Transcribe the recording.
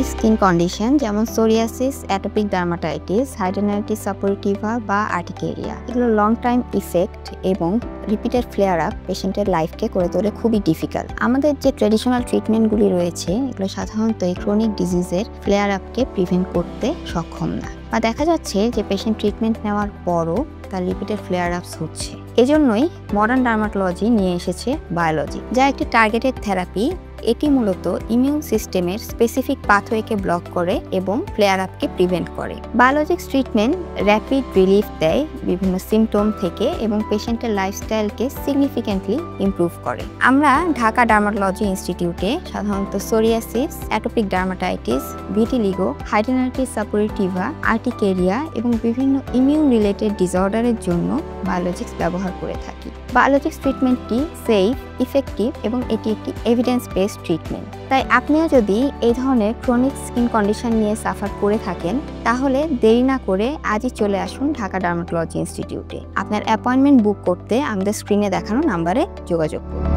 Chronic skin condition যেমন psoriasis, atopic dermatitis, হাইড্রোনাইটিস সাপোরিটিভা বা urticaria, এগুলো লং টাইম ইফেক্ট এবং রিপিটেড ফ্লেয়ার আপ পেশেন্টের লাইফকে করে তোলে খুবই ডিফিকাল্ট। আমাদের যে ট্র্যাডিশনাল ট্রিটমেন্টগুলি রয়েছে এগুলো সাধারণত এই ক্রনিক ডিজিজের ফ্লেয়ার আপকে প্রিভেন্ট করতে সক্ষম না, বা দেখা যাচ্ছে যে পেশেন্ট ট্রিটমেন্ট নেওয়ার পরও তার রিপিটেড ফ্লেয়ার আপস হচ্ছে। এজন্যই মডার্ন ডার্মাটোলজি নিয়ে এসেছে বায়োলজিক, যা একটি টার্গেটেড থেরাপি। এটি মূলত ইমিউন সিস্টেমের স্পেসিফিক পাথওয়েকে ব্লক করে এবং ফ্লেয়ার আপকে প্রিভেন্ট করে। বায়োলজিক্স ট্রিটমেন্ট র্যাপিড রিলিফ দেয় বিভিন্ন সিমটম থেকে এবং পেশেন্টের লাইফস্টাইলকে সিগনিফিক্যান্টলি ইমপ্রুভ করে। আমরা ঢাকা ডার্মাটোলজি ইনস্টিটিউটে সাধারণত psoriasis, atopic dermatitis, vitiligo, hidradenitis suppurativa, urticaria এবং বিভিন্ন ইমিউন রিলেটেড ডিসঅর্ডারের জন্য বায়োলজিক্স ব্যবহার করে থাকি। বায়োলজিক্স ট্রিটমেন্টটি সেফ, ইফেক্টিভ এবং এটি একটি এভিডেন্স বেসড ট্রিটমেন্ট। তাই আপনিও যদি এই ধরনের ক্রনিক স্কিন কন্ডিশন নিয়ে সাফার করে থাকেন তাহলে দেরি না করে আজই চলে আসুন ঢাকা ডার্মাটোলজি ইনস্টিটিউটে। আপনার অ্যাপয়েন্টমেন্ট বুক করতে আমাদের স্ক্রিনে দেখানো নাম্বারে যোগাযোগ করুন।